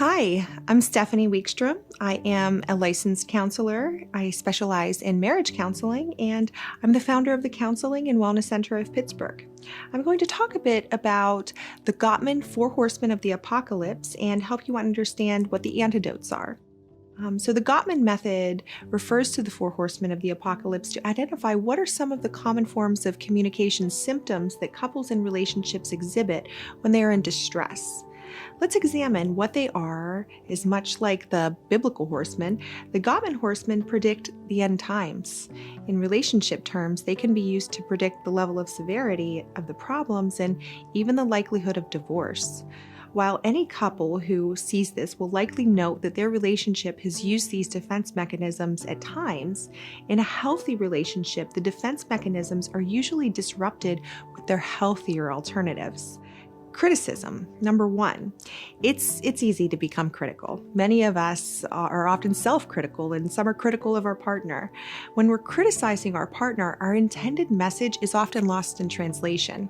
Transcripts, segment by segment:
Hi, I'm Stephanie Wijkstrom. I am a licensed counselor. I specialize in marriage counseling, and I'm the founder of the Counseling and Wellness Center of Pittsburgh. I'm going to talk a bit about the Gottman Four Horsemen of the Apocalypse and help you understand what the antidotes are. So the Gottman Method refers to the Four Horsemen of the Apocalypse to identify what are some of the common forms of communication symptoms that couples and relationships exhibit when they are in distress. Let's examine what they are. Is much like the biblical horsemen, the Gottman horsemen predict the end times. In relationship terms, they can be used to predict the level of severity of the problems and even the likelihood of divorce. While any couple who sees this will likely note that their relationship has used these defense mechanisms at times, in a healthy relationship, the defense mechanisms are usually disrupted with their healthier alternatives. Criticism. Number one, it's easy to become critical. Many of us are often self-critical, and some are critical of our partner. When we're criticizing our partner, our intended message is often lost in translation.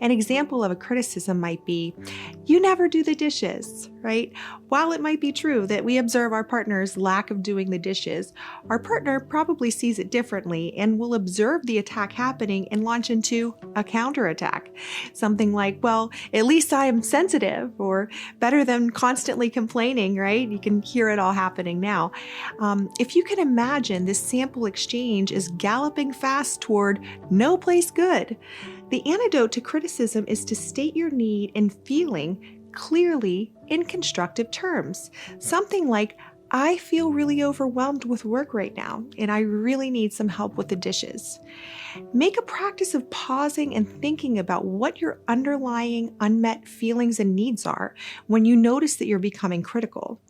An example of a criticism might be, "You never do the dishes," right? While it might be true that we observe our partner's lack of doing the dishes, our partner probably sees it differently and will observe the attack happening and launch into a counterattack. Something like, "Well, at least I am sensitive," or "better than constantly complaining," right? You can hear it all happening now. If you can imagine, this sample exchange is galloping fast toward no place good. The antidote to criticism is to state your need and feeling clearly in constructive terms. Something like, "I feel really overwhelmed with work right now, and I really need some help with the dishes." Make a practice of pausing and thinking about what your underlying unmet feelings and needs are when you notice that you're becoming critical.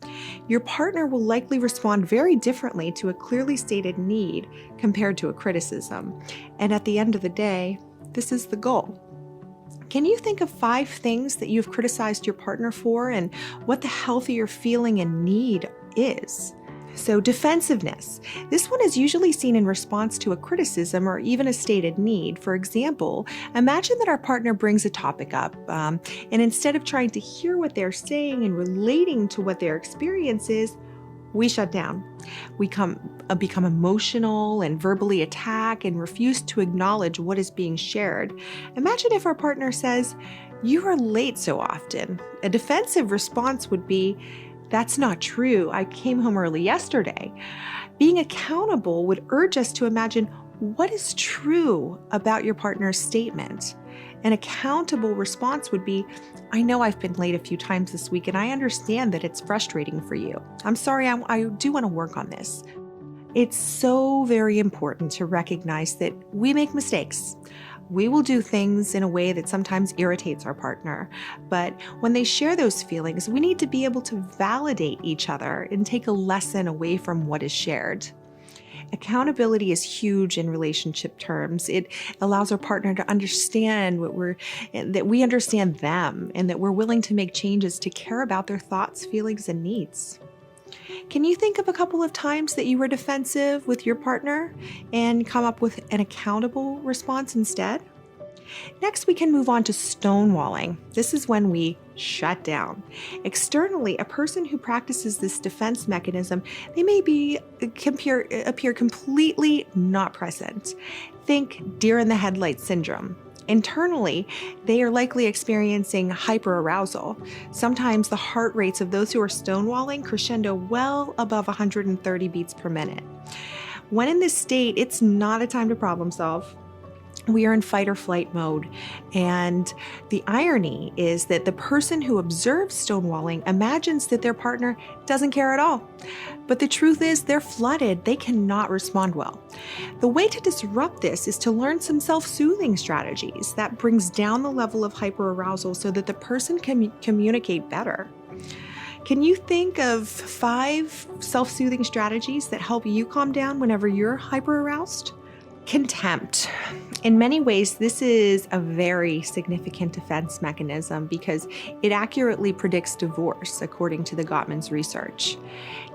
Your partner will likely respond very differently to a clearly stated need compared to a criticism. And at the end of the day, this is the goal. Can you think of 5 things that you've criticized your partner for and what the healthier feeling and need is? So defensiveness. This one is usually seen in response to a criticism or even a stated need. For example, imagine that our partner brings a topic up, and instead of trying to hear what they're saying and relating to what their experience is, we shut down. We become emotional and verbally attack and refuse to acknowledge what is being shared. Imagine if our partner says, "You are late so often." A defensive response would be, "That's not true. I came home early yesterday." Being accountable would urge us to imagine what is true about your partner's statement. An accountable response would be, "I know I've been late a few times this week, and I understand that it's frustrating for you. I'm sorry, I do want to work on this." It's so very important to recognize that we make mistakes. We will do things in a way that sometimes irritates our partner. But when they share those feelings, we need to be able to validate each other and take a lesson away from what is shared. Accountability is huge in relationship terms. It allows our partner to understand that we understand them and that we're willing to make changes to care about their thoughts, feelings, and needs. Can you think of a couple of times that you were defensive with your partner and come up with an accountable response instead? Next, we can move on to stonewalling. This is when we shut down. Externally, a person who practices this defense mechanism, they may appear completely not present. Think deer in the headlights syndrome. Internally, they are likely experiencing hyperarousal. Sometimes the heart rates of those who are stonewalling crescendo well above 130 beats per minute. When in this state, it's not a time to problem solve. We are in fight or flight mode. And the irony is that the person who observes stonewalling imagines that their partner doesn't care at all. But the truth is they're flooded. They cannot respond well. The way to disrupt this is to learn some self-soothing strategies that brings down the level of hyperarousal so that the person can communicate better. Can you think of 5 self-soothing strategies that help you calm down whenever you're hyperaroused? Contempt. In many ways, this is a very significant defense mechanism because it accurately predicts divorce, according to the Gottman's research.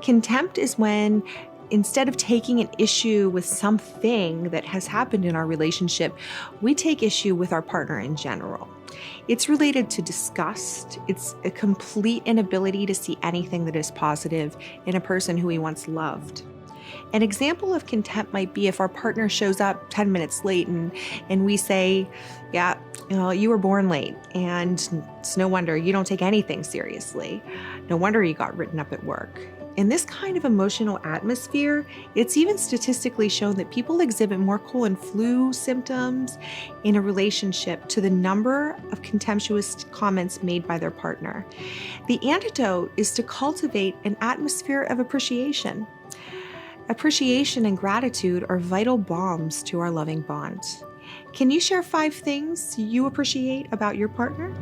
Contempt is when, instead of taking an issue with something that has happened in our relationship, we take issue with our partner in general. It's related to disgust. It's a complete inability to see anything that is positive in a person who we once loved. An example of contempt might be if our partner shows up 10 minutes late and we say, yeah, you were born late, and it's no wonder you don't take anything seriously. No wonder you got written up at work. In this kind of emotional atmosphere, it's even statistically shown that people exhibit more cold and flu symptoms in a relationship to the number of contemptuous comments made by their partner. The antidote is to cultivate an atmosphere of appreciation. Appreciation and gratitude are vital balms to our loving bond. Can you share 5 things you appreciate about your partner?